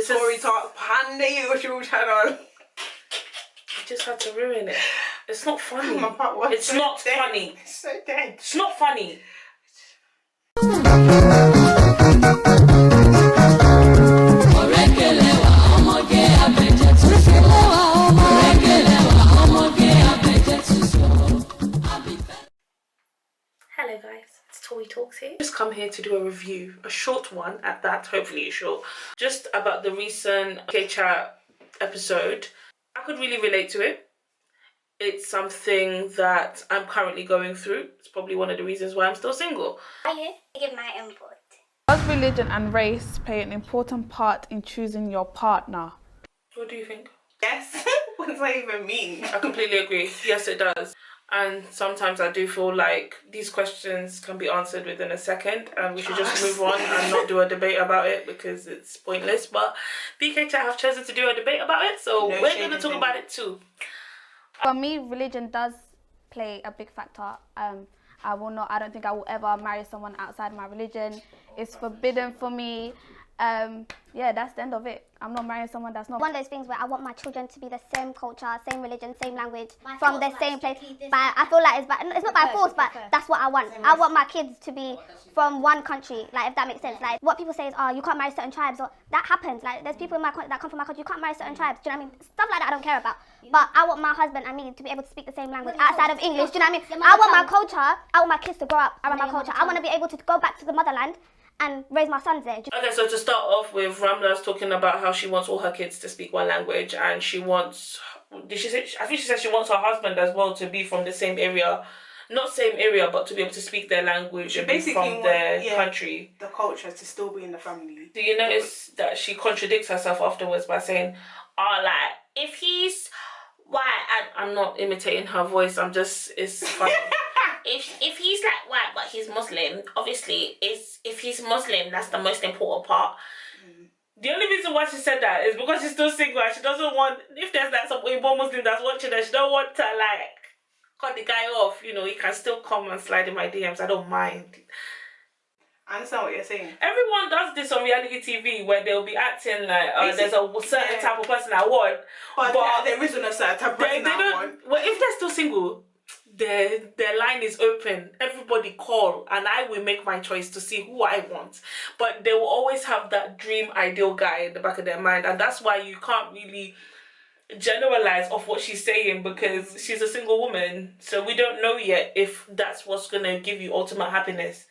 Tori Talk Panda YouTube channel. You just had to ruin it. It's not funny. It's so not dead. funny. It's so dead. It's not funny. Hello guys, it's Tori Talks here. Just come here to do a review, a short one at that, hopefully short, just about the recent Bkchat episode. I could really relate to it. It's something that I'm currently going through. It's probably one of the reasons why I'm still single. I'm here to give my input. Does religion and race play an important part in choosing your partner? What do you think? Yes. What does that even mean? I completely agree. Yes, it does. And sometimes I do feel like these questions can be answered within a second and we should just move on and not do a debate about it because it's pointless. But Bkchat have chosen to do a debate about it, so we're going to talk about it too. For me, religion does play a big factor. I don't think I will ever marry someone outside my religion. It's forbidden for me. Yeah, that's the end of it. I'm not marrying someone that's not. One of those things where I want my children to be the same culture, same religion, same language, from the same place. But I feel like it's not by force, but that's what I want. I want my kids to be from one country, like, if that makes sense. Like, what people say is, oh, you can't marry certain tribes, or that happens. Like, there's people in my that come from my country, you can't marry certain tribes. Do you know what I mean? Stuff like that I don't care about. But I want my husband and me to be able to speak the same language outside of English. Do you know what I mean? I want my culture. I want my kids to grow up around my culture. I want to be able to go back to the motherland and raise my sons there. Okay, so to start off with, Ramla's talking about how she wants all her kids to speak one language and she wants, did she say, I think she said she wants her husband as well to be from the same area, not same area, but to be able to speak their language and be from their country. The culture to still be in the family. Do you notice that she contradicts herself afterwards by saying, oh, like, if he's white, I'm not imitating her voice, it's funny. If he's like white but he's Muslim, obviously if he's Muslim, that's the most important part. The only reason why she said that is because she's still single and she doesn't want, if there's like some Igbo Muslim that's watching her, she don't want to like cut the guy off, you know, he can still come and slide in my DMs, I don't mind. I understand what you're saying. Everyone does this on reality TV where they'll be acting like there's a certain type of person I want. But there isn't a certain type of person I want. Well, if they're still single, their line is open. Everybody call and I will make my choice to see who I want. But they will always have that dream ideal guy in the back of their mind, and that's why you can't really generalize off what she's saying because she's a single woman, so we don't know yet if that's what's gonna give you ultimate happiness.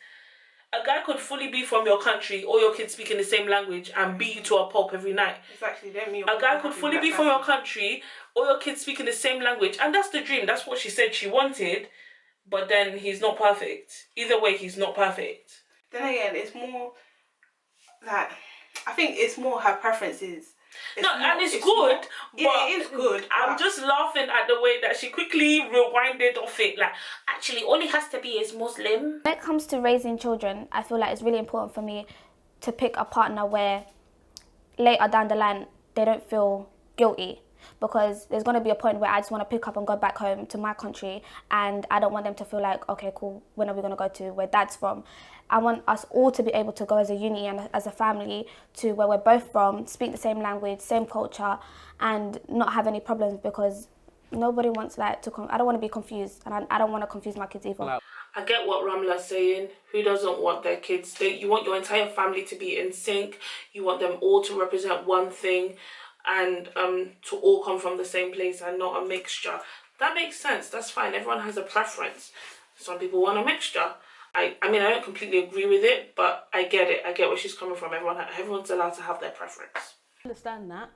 A guy could fully be from your country, all your kids speaking the same language and beat you to a pulp every night. Exactly. A guy could fully be from your country, all your kids speaking the same language, and that's the dream. That's what she said she wanted, but then he's not perfect. Either way, he's not perfect. Then again, it's more that I think it's more her preferences. It's good. Yeah, it is good. I'm just laughing at the way that she quickly rewinded off it. Like, actually, all he has to be is Muslim. When it comes to raising children, I feel like it's really important for me to pick a partner where later down the line they don't feel guilty, because there's going to be a point where I just want to pick up and go back home to my country and I don't want them to feel like, okay, cool, when are we going to go to where dad's from? I want us all to be able to go as a unity and as a family to where we're both from, speak the same language, same culture, and not have any problems, because nobody wants I don't want to be confused, and I don't want to confuse my kids either. I get what Ramla's saying. Who doesn't want their kids? You want your entire family to be in sync. You want them all to represent one thing and to all come from the same place and not a mixture. That makes sense. That's fine. Everyone has a preference. Some people want a mixture. I mean, I don't completely agree with it, but I get it. I get where she's coming from. Everyone's allowed to have their preference. I understand that,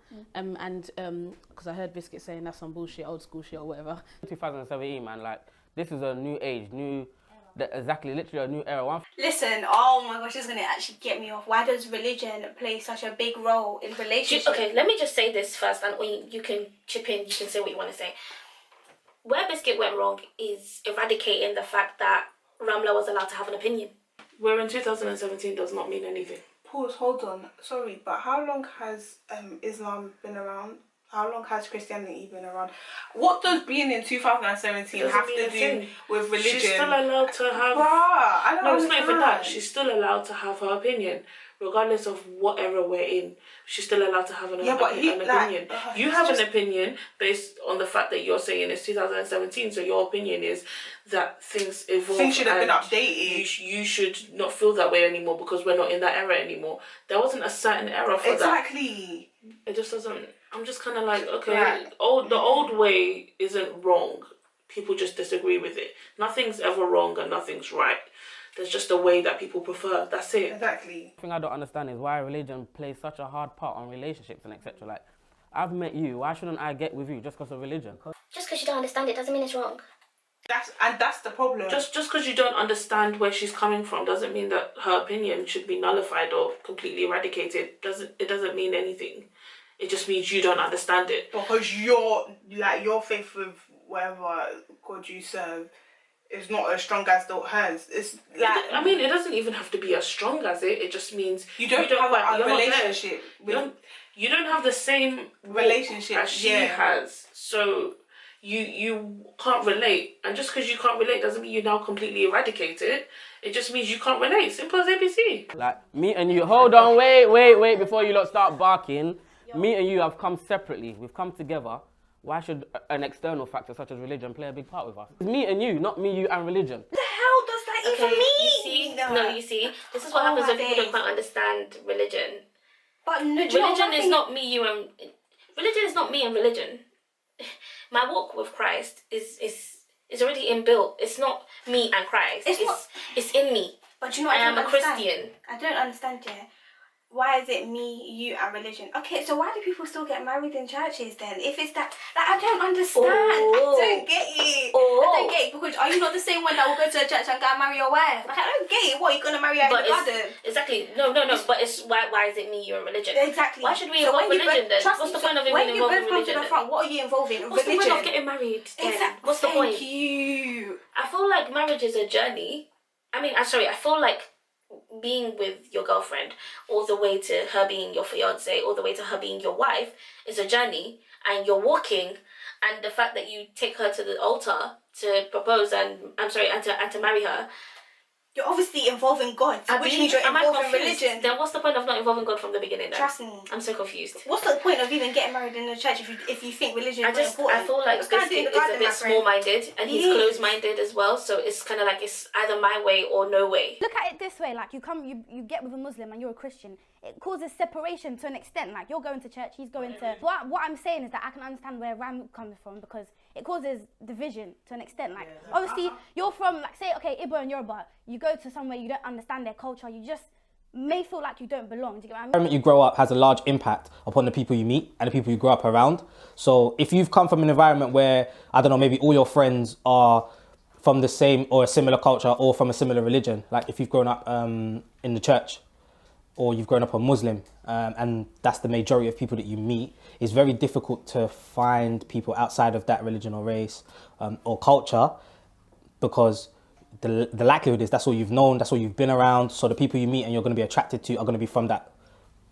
because I heard Biscuit saying that's some bullshit, old school shit or whatever. 2017, man, like, this is a new age, literally a new era. Listen, oh my gosh, this is going to actually get me off. Why does religion play such a big role in relationships? Okay, let me just say this first, and you can chip in, you can say what you want to say. Where Biscuit went wrong is eradicating the fact that Ramla was allowed to have an opinion. We're in 2017 does not mean anything. Pause, hold on. Sorry, but how long has Islam been around? How long has Christianity been around? What does being in 2017 have to do with religion? She's still allowed to have... Bruh, I don't understand. It's not even that. She's still allowed to have her opinion. regardless of what era we're in, she's still allowed to have an opinion. You have an opinion based on the fact that you're saying it's 2017, so your opinion is that things evolve. Things should have been updated. You should not feel that way anymore because we're not in that era anymore. There wasn't a certain era for that. Exactly. It just doesn't. I'm just kind of like, okay, the old way isn't wrong. People just disagree with it. Nothing's ever wrong and nothing's right. There's just a way that people prefer. That's it. Exactly. The thing I don't understand is why religion plays such a hard part on relationships and etc. Like, I've met you. Why shouldn't I get with you just because of religion? Just because you don't understand it doesn't mean it's wrong. That's the problem. Just because you don't understand where she's coming from doesn't mean that her opinion should be nullified or completely eradicated. It doesn't mean anything. It just means you don't understand it. Because your faith with whatever God you serve is not as strong as hers. It's like, I mean, it doesn't even have to be as strong as it. It just means you don't have a relationship. You don't have the same relationship as she has. So you can't relate. And just because you can't relate doesn't mean you now completely eradicate it. It just means you can't relate. Simple as ABC. Like, me and you, hold on, wait, before you lot start barking. Me and you have come separately. We've come together. Why should an external factor such as religion play a big part with us? It's me and you, not me, you, and religion. What the hell does that even mean? You see, this is what happens when people don't quite understand religion. But religion is not me, you, and religion is not me and religion. My walk with Christ is already inbuilt. It's not me and Christ. It's in me. But you know what? I am a Christian. I don't understand, yeah. Why is it me, you, and religion? Okay, so why do people still get married in churches then? If it's that, like, I don't understand. I don't get it. I don't get it, because are you not the same one that will go to a church and go and marry your wife? Like, I don't get it. What, are you going to marry her in the garden? Exactly. No. But it's why is it me, you, and religion? Exactly. Why should we involve religion then? What's the point of even involving religion then? What are you involving? What's the religion? point of getting married then? Exactly. What's the point? Thank you. I feel like marriage is a journey. I feel like being with your girlfriend all the way to her being your fiance, all the way to her being your wife is a journey, and you're walking, and the fact that you take her to the altar to propose and to marry her, you're obviously involving God, which means you're involving religion. Then what's the point of not involving God from the beginning then? Trust me. I'm so confused. What's the point of even getting married in the church if you think religion is important? I feel like Biscuit is a bit small-minded, and he's closed-minded as well, so it's kind of like it's either my way or no way. Look at it this way, like you get with a Muslim and you're a Christian, it causes separation to an extent. Like, you're going to church, he's going to... What I'm saying is that I can understand where Ram comes from, because it causes division to an extent. Like, obviously, you're from, like, say, okay, Igbo and Yoruba, you go to somewhere you don't understand their culture, you just may feel like you don't belong. Do you get what I mean? The environment you grow up has a large impact upon the people you meet and the people you grow up around. So if you've come from an environment where, I don't know, maybe all your friends are from the same or a similar culture or from a similar religion, like if you've grown up in the church, or you've grown up a Muslim, and that's the majority of people that you meet, it's very difficult to find people outside of that religion or race or culture, because the likelihood is that's all you've known, that's all you've been around, so the people you meet and you're going to be attracted to are going to be from that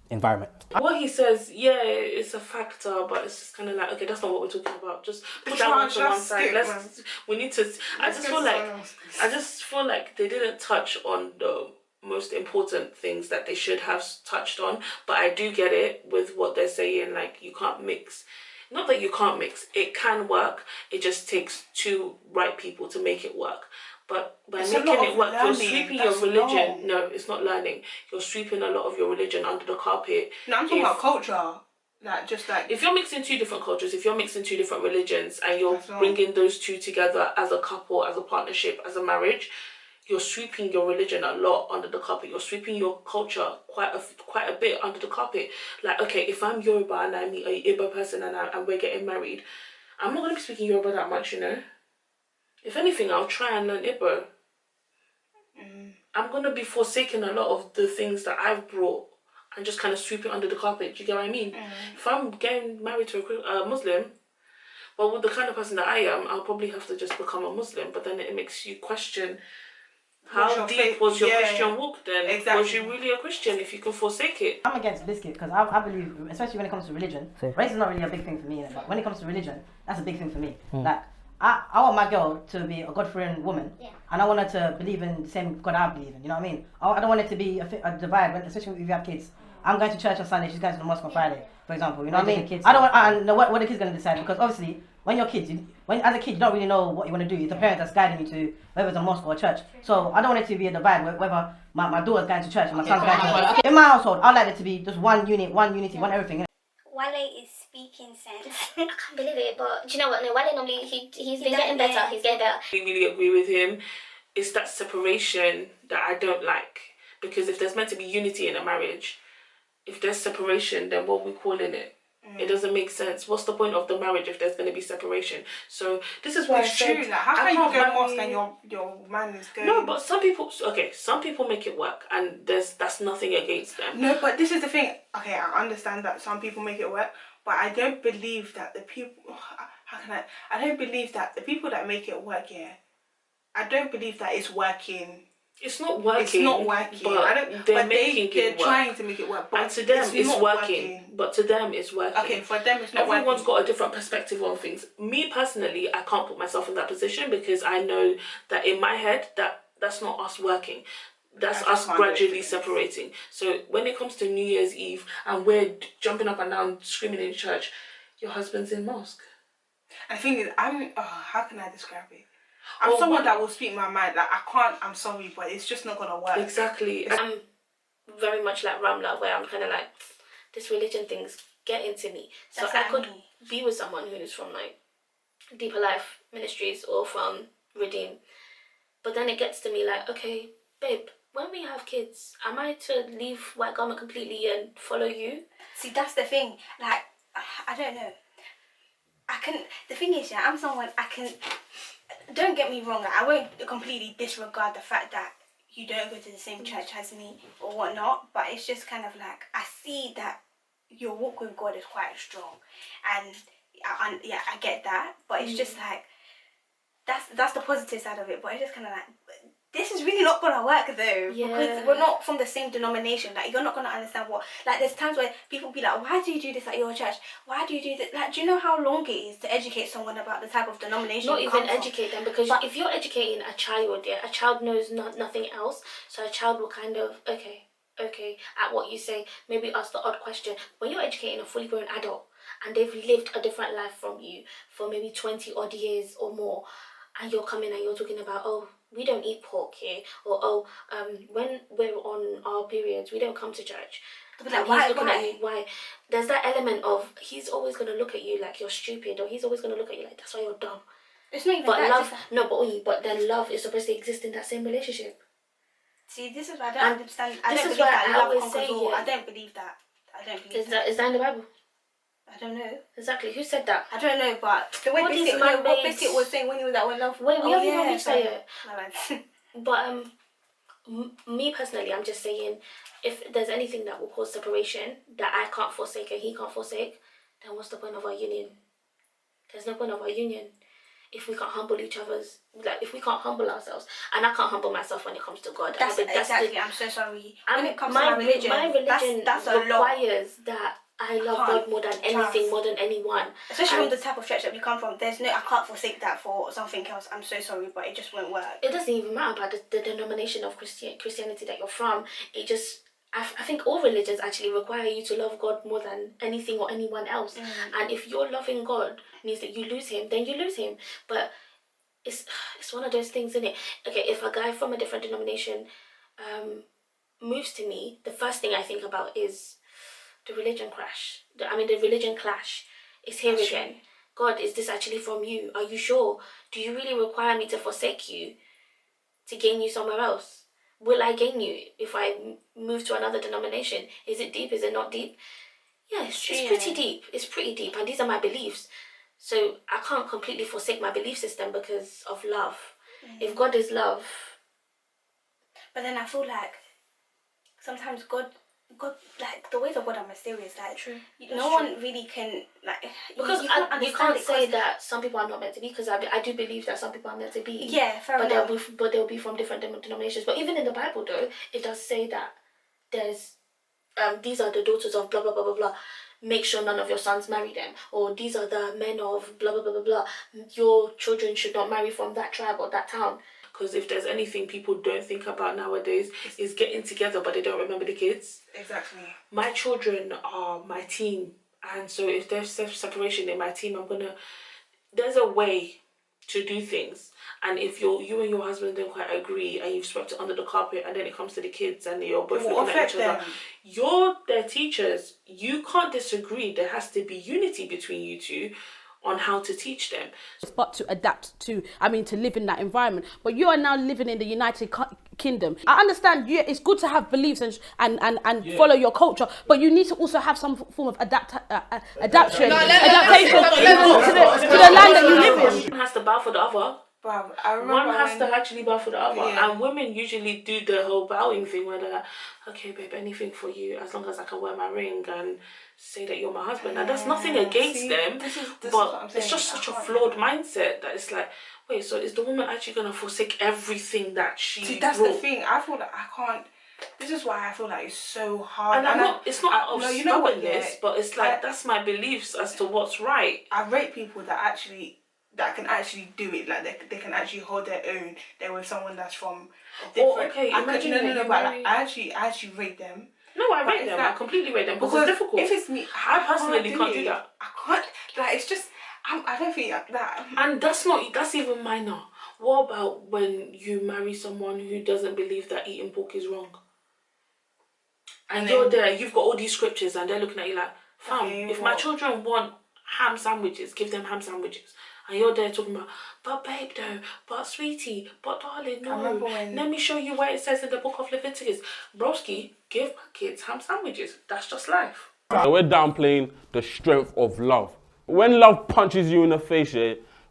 environment. What he says, yeah, it's a factor, but it's just kind of like, okay, that's not what we're talking about. Just put that one to one side. We need to. I just feel like they didn't touch on the most important things that they should have touched on, but I do get it with what they're saying. Like, you can't mix. Not that you can't mix. It can work. It just takes two right people to make it work. But by making it work, you're sweeping your religion. No, it's not learning. You're sweeping a lot of your religion under the carpet. No, I'm talking about culture. Like, just like... If you're mixing two different cultures, if you're mixing two different religions, and you're bringing those two together as a couple, as a partnership, as a marriage, you're sweeping your religion a lot under the carpet. You're sweeping your culture quite a bit under the carpet. Like, okay, if I'm Yoruba and I meet a Igbo person and we're getting married, I'm not going to be speaking Yoruba that much, you know. If anything, I'll try and learn Igbo. I'm going to be forsaking a lot of the things that I've brought and just kind of sweep it under the carpet. Do you get what I mean? If I'm getting married to a Muslim, well, with the kind of person that I am, I'll probably have to just become a Muslim. But then it makes you question, how deep was your Christian walk then? Exactly. Was you really a Christian if you can forsake it? I'm against Biscuit because I believe, especially when it comes to religion, race is not really a big thing for me, but when it comes to religion, that's a big thing for me. Like, I want my girl to be a God-fearing woman, and I want her to believe in the same God I believe in. You know what I mean? I don't want it to be a divide, especially if you have kids. I'm going to church on Sunday, she's going to the mosque on Friday, for example. You know what I mean? I don't want. I know what the kid's going to decide, because obviously when you're kids, as a kid, you don't really know what you want to do. It's the parent that's guiding you to whether it's a mosque or a church. So I don't want it to be a divide, whether my daughter's going to church and my son's going to church. In my household, I like it to be just one unity, one everything. Wale is speaking sense. I can't believe it, but do you know what? No, Wale normally he's been getting better. He's getting better. I really agree with him. It's that separation that I don't like, because if there's meant to be unity in a marriage, if there's separation, then what are we calling it? It doesn't make sense. What's the point of the marriage if there's going to be separation? So this is why It's true. Like, how can you go mosque and your man is going? No, but some people make it work, and that's nothing against them. No, but this is the thing. Okay, I understand that some people make it work, but I don't believe that the people. I don't believe that the people that make it work. Yeah, I don't believe that it's working. It's not working. It's not working. But they're trying to make it work. But and to them, it's working. working. But to them, it's working. Okay, for them, it's not Everyone's working. got a different perspective on things. Me personally, I can't put myself in that position, because I know that in my head that's not us working. That's us gradually separating. So when it comes to New Year's Eve and we're jumping up and down screaming in church, your husband's in mosque. And the thing is, how can I describe it? I'm someone that will speak my mind. Like, I can't. I'm sorry, but it's just not gonna work. Exactly. I'm very much like Ramla, where I'm kind of like, this religion thing's getting to me. So I could be with someone who is from like Deeper Life Ministries or from Redeem, but then it gets to me like, okay, babe, when we have kids, am I to leave White Garment completely and follow you? See, that's the thing. Like, I don't know. The thing is, I'm someone I can. Don't get me wrong. Like, I won't completely disregard the fact that you don't go to the same church as me or whatnot. But it's just kind of like, I see that your walk with God is quite strong, and I get that. But it's just like that's the positive side of it. But it's just kind of like, this is really not gonna work though, because we're not from the same denomination. Like, you're not gonna understand what. Like, there's times where people be like, why do you do this at your church? Why do you do this? Like, do you know how long it is to educate someone about the type of denomination? Not even educate them, because if you're educating a child, a child knows nothing else. So a child will kind of okay at what you say, maybe ask the odd question. When you're educating a fully grown adult and they've lived a different life from you for maybe 20 odd years or more, and you're coming and you're talking about, oh, we don't eat pork here, or when we're on our periods, we don't come to church. Like, why? Why? There's that element of, he's always gonna look at you like you're stupid, or he's always gonna look at you like, that's why you're dumb. It's not even but that. love, but then love is supposed to exist in that same relationship. See, this is why I don't understand. I don't believe that love conquers all. I don't believe that. Is that in the Bible? I don't know. Exactly. Who said that? I don't know, but the way what Bkchat was saying when he was at One Love. Wait, we haven't even say it. No, but me personally, I'm just saying, if there's anything that will cause separation that I can't forsake and he can't forsake, then what's the point of our union? There's no point of our union if we can't humble each other's, like, if we can't humble ourselves. And I can't humble myself when it comes to God. That's exactly. I'm so sorry. When it comes to my religion, that's requires that I love God more than anything, more than anyone. Especially from the type of church that we come from. I can't forsake that for something else. I'm so sorry, but it just won't work. It doesn't even matter about the denomination of Christianity that you're from. It just, I think all religions actually require you to love God more than anything or anyone else. And if you're loving God means that you lose him, then you lose him. But it's one of those things, isn't it? Okay, if a guy from a different denomination moves to me, the first thing I think about is the religion clash. The religion clash is here again. God, is this actually from you? Are you sure? Do you really require me to forsake you to gain you somewhere else? Will I gain you if I move to another denomination? Is it deep? Is it not deep? Yeah, it's pretty deep. It's pretty deep. And these are my beliefs. So I can't completely forsake my belief system because of love. If God is love. But then I feel like sometimes God, like, the ways of God are mysterious. Like, no one really can, like, because you can't say that some people are not meant to be, because I do believe that some people are meant to be. Yeah, fair enough. But they'll be from different denominations. But even in the Bible, though, it does say that there's these are the daughters of blah blah blah blah blah. make sure none of your sons marry them, or these are the men of blah blah blah blah blah. Your children should not marry from that tribe or that town. Because if there's anything people don't think about nowadays, is getting together, but they don't remember the kids. Exactly. My children are my team, and so if there's separation in my team, there's a way to do things. And if you and your husband don't quite agree, and you've swept it under the carpet, and then it comes to the kids, and you're both looking at each other, you're their teachers. You can't disagree. There has to be unity between you two on how to teach them. But to adapt to, to live in that environment. But you are now living in the United Kingdom. I understand it's good to have beliefs and follow your culture, but you need to also have some form of adaptation to the land that you live in. One has to bow for the other. Bruv, I remember one has to actually bow for the other. And women usually do the whole bowing thing where they're like, okay, babe, anything for you as long as I can wear my ring and say that you're my husband. And that's nothing against them, but it's just such a flawed mindset that it's like, wait, so is the woman actually going to forsake everything that she that's brought? the thing. I feel like I can't. This is why I feel like it's so hard. And it's not out of stubbornness, but it's like, that's my beliefs as to what's right. I rate people that can actually do it, like they can actually hold their own. They're with someone that's from a different. I actually rate them. No, I rate them. I completely rate them because it's difficult. If it's me, I personally can't do that. I can't. Like, it's just I don't think that. And that's even minor. What about when you marry someone who doesn't believe that eating pork is wrong? And you're there, you've got all these scriptures, and they're looking at you like, fam, if my children want ham sandwiches, give them ham sandwiches. And you're there talking about, but babe though, but sweetie, but darling, no. Let me show you where it says in the book of Leviticus. Broski, give my kids ham sandwiches. That's just life. So we're downplaying the strength of love. When love punches you in the face,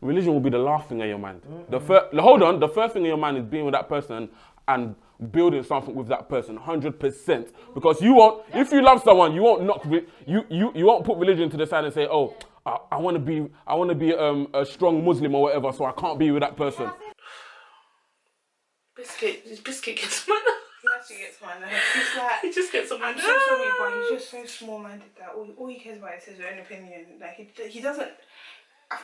religion will be the last thing in your mind. The first thing in your mind is being with that person and building something with that person, 100%. Because you won't, if you love someone, you won't you won't put religion to the side and say, oh, I want to be a strong Muslim or whatever, so I can't be with that person. Biscuit gets my nerves. He actually gets my nerves. He's like, he just gets on my I'm nerves. so sorry, but he's just so small-minded that all he cares about is his own opinion. Like he doesn't.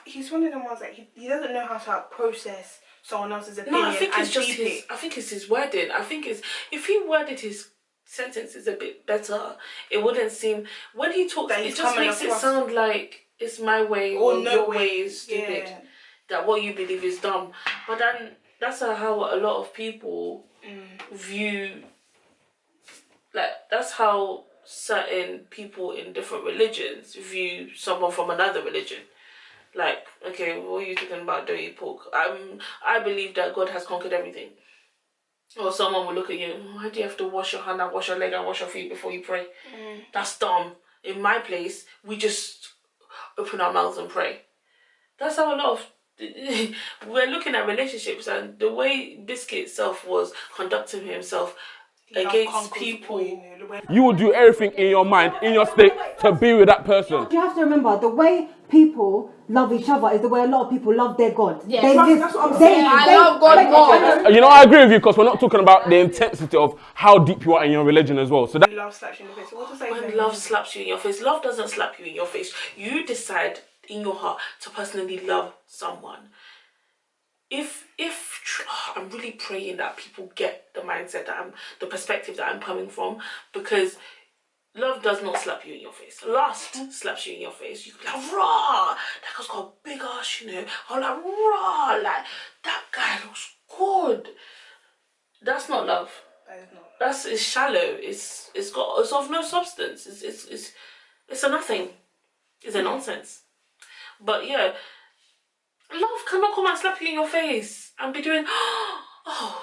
He's one of them ones like he doesn't know how to process someone else's opinion. No, I think it's just his. I think it's his wording. I think if he worded his sentences a bit better, it wouldn't seem when he talks. It just makes it sound like it's my way or your way is stupid. Yeah. That what you believe is dumb. But then that's how a lot of people view. Like that's how certain people in different religions view someone from another religion. Like, okay, what are you talking about? Don't eat pork. I believe that God has conquered everything. Or someone will look at you, why do you have to wash your hand and wash your leg and wash your feet before you pray? That's dumb. In my place, we just open our mouths and pray. That's how a lot of we're looking at relationships, and the way Biscuit itself was conducting himself against people. You will do everything in your mind, in your state, to be with that person. You have to remember, the way people love each other is the way a lot of people love their God. Yes. That's what I'm saying. I love God more. You know, I agree with you, because we're not talking about the intensity of how deep you are in your religion as well. So that Love slaps you in the face. When love slaps you in your face, love doesn't slap you in your face. You decide in your heart to personally love someone. If I'm really praying that people get the mindset that the perspective that I'm coming from, because love does not slap you in your face. Lust slaps you in your face. You can be like, raw, that guy's got a big ass, you know. I'm like, raw, like, that guy looks good. That's not love. That is not. It's shallow. It's of no substance. It's a nothing. It's a nonsense. But yeah, love cannot come and slap you in your face and be doing, oh,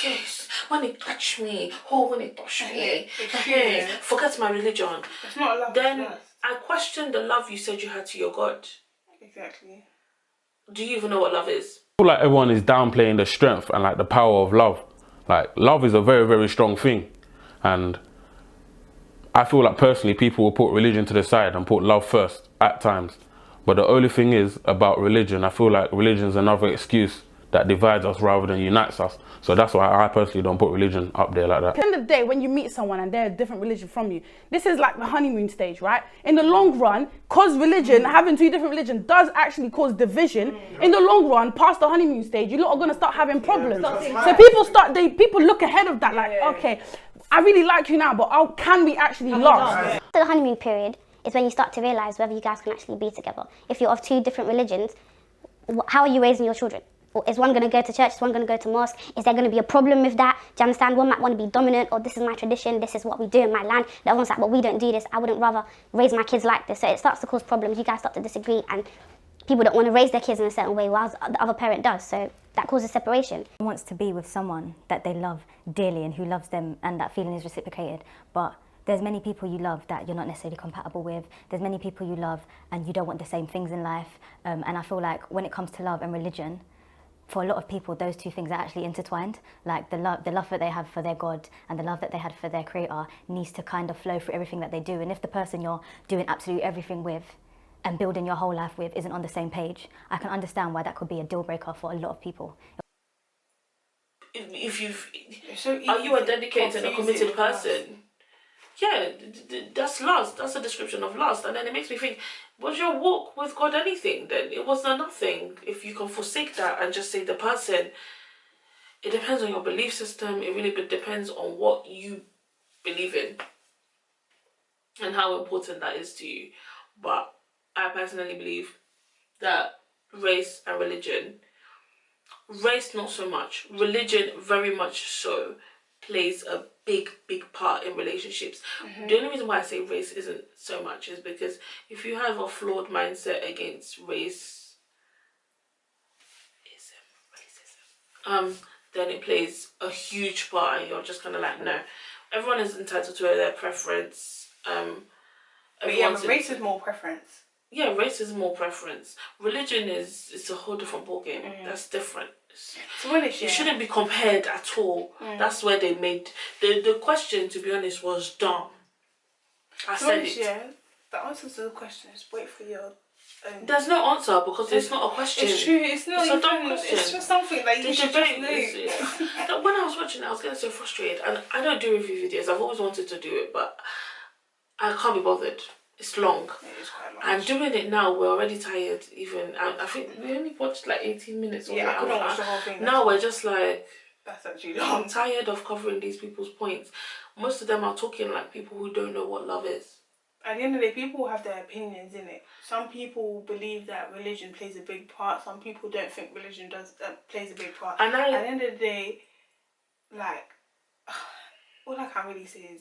yes, when it touch me, when it touch me, forget my religion. It's not love. Then I question the love you said you had to your God. Exactly. Do you even know what love is? I feel like everyone is downplaying the strength and like the power of love. Like, love is a very, very strong thing. And I feel like personally people will put religion to the side and put love first at times. But the only thing is about religion, I feel like religion is another excuse that divides us rather than unites us. So that's why I personally don't put religion up there like that. At the end of the day, when you meet someone and they're a different religion from you, this is like the honeymoon stage, right? In the long run, cause religion, having two different religions does actually cause division. In the long run, past the honeymoon stage, you lot are gonna start having problems. So people look ahead of that, like, okay, I really like you now, but can we actually last? The honeymoon period is when you start to realise whether you guys can actually be together. If you're of two different religions, how are you raising your children? Is one going to go to church? Is one going to go to mosque? Is there going to be a problem with that? Do you understand? One might want to be dominant, or this is my tradition, this is what we do in my land. The other one's like, well, we don't do this. I wouldn't rather raise my kids like this. So it starts to cause problems. You guys start to disagree, and people don't want to raise their kids in a certain way, while the other parent does. So that causes separation. Wants to be with someone that they love dearly and who loves them, and that feeling is reciprocated. But there's many people you love that you're not necessarily compatible with. There's many people you love and you don't want the same things in life. And I feel like when it comes to love and religion, for a lot of people, those two things are actually intertwined. Like the love that they have for their God and the love that they had for their Creator needs to kind of flow through everything that they do. And if the person you're doing absolutely everything with and building your whole life with isn't on the same page, I can understand why that could be a deal breaker for a lot of people. Are you a dedicated and a committed person? Yeah, that's lust. That's a description of lust. And then it makes me think, was your walk with God anything then? It was nothing. If you can forsake that and just say the person, it depends on your belief system. It really depends on what you believe in and how important that is to you. But I personally believe that race and religion, race not so much, religion very much so, plays a big part in relationships. The only reason why I say race isn't so much is because if you have a flawed mindset against racism, then it plays a huge part, and you're just kind of like, no, everyone is entitled to their preference. But yeah, but race is more preference. Yeah, race is more preference. Religion it's a whole different ballgame. That's different. It shouldn't be compared at all. That's where they made the question, to be honest, was dumb. I said it. Yeah, the answer to the question is wait for your own. There's no answer because it's not a question. It's true. It's not a dumb question. It's just something that you should just know. When I was watching it, I was getting so frustrated, and I don't do review videos. I've always wanted to do it, but I can't be bothered. It's long. It is quite long. And doing it now, we're already tired. Even I think we only watched like 18 minutes. Yeah, I couldn't watch the whole thing. Now we're just like, that's actually long. I'm tired of covering these people's points. Most of them are talking like people who don't know what love is. At the end of the day, people have their opinions in it. Some people believe that religion plays a big part. Some people don't think religion plays a big part. And at the end of the day, like, all I can really say is,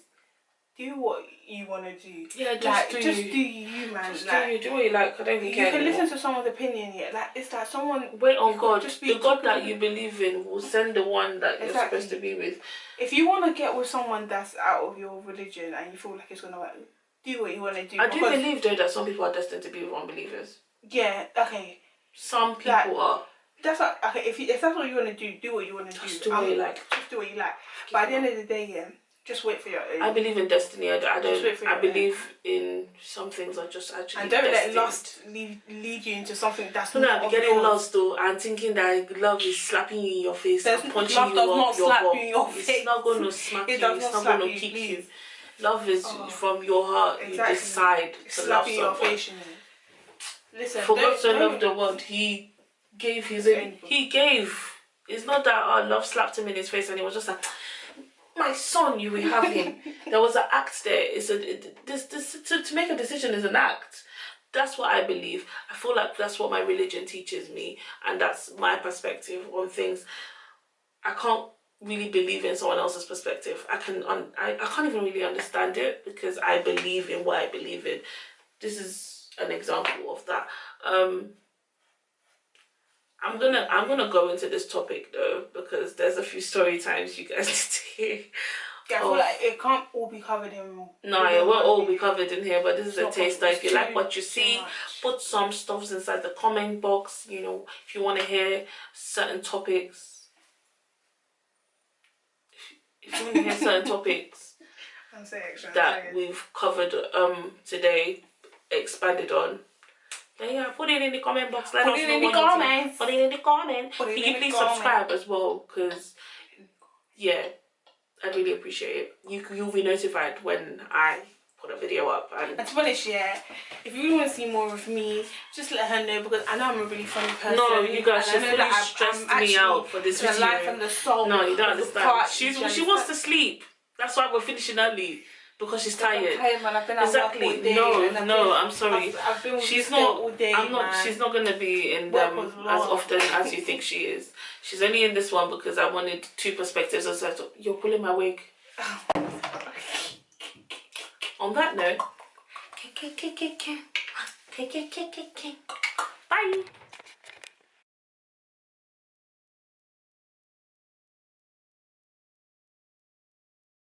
do what you want to do. Yeah, do you, man. Just do what you like. I don't even care. You can listen to someone's opinion, yeah. Like, it's like someone... Wait on God. The God that you believe in will send the one that you're supposed to be with. If you want to get with someone that's out of your religion and you feel like it's going to work, do what you want to do. I do believe, though, that some people are destined to be with unbelievers. Yeah, okay. Some people are. That's like, okay, if that's what you want to do what you want to do. Just do what you like. Just do what you like. But at the end of the day, yeah, just wait for your own. I believe in destiny. I believe in some things are just actually and don't destined. let lust lead you into something that's not. I'm getting lost though and thinking that love is slapping you in your face and punching you up your heart. It's not going to smack you. It's not going to kick you. Love is from your heart. Exactly. You decide to love someone. Your face, listen, for God so loved the world, He gave His own. He gave. It's not that love slapped Him in His face and He was just like, my son, you will have him. There was an act there. To make a decision is an act. That's what I believe. I feel like that's what my religion teaches me, and that's my perspective on things. I can't really believe in someone else's perspective. I can't even really understand it because I believe in what I believe in. This is an example of that. I'm gonna go into this topic though because there's a few story times you guys need to hear. Yeah, I feel like it can't all be covered in. No, it won't all be covered in here, but this is a taster. If you like what you see, put some stuffs inside the comment box. You know, if you want to hear certain topics, if you want to hear certain topics that we've covered today, expanded on, Yeah, put it in the comment box. Let Put us it know in the what you think. comments. Put it in the comment. Put it Can in you the please comment. subscribe as well? Because, yeah, I really appreciate it. You'll be notified when I put a video up. And to be honest, yeah, if you really want to see more of me, just let her know, because I know I'm a really funny person. no, you guys, and she's I know really that stressed I'm me out for this the video. life and the soul. No, you don't of the understand. party, She do you wants understand? to sleep. That's why we're finishing early. Because she's tired. I'm tired, man. I've been at exactly. work all day. No, I'm sorry. I've been with she's this not. girl all day, I'm not. man. She's not gonna be in Work them was as long. often as you think she is. She's only in this one because I wanted two perspectives. I said, "You're pulling my wig." On that note, bye.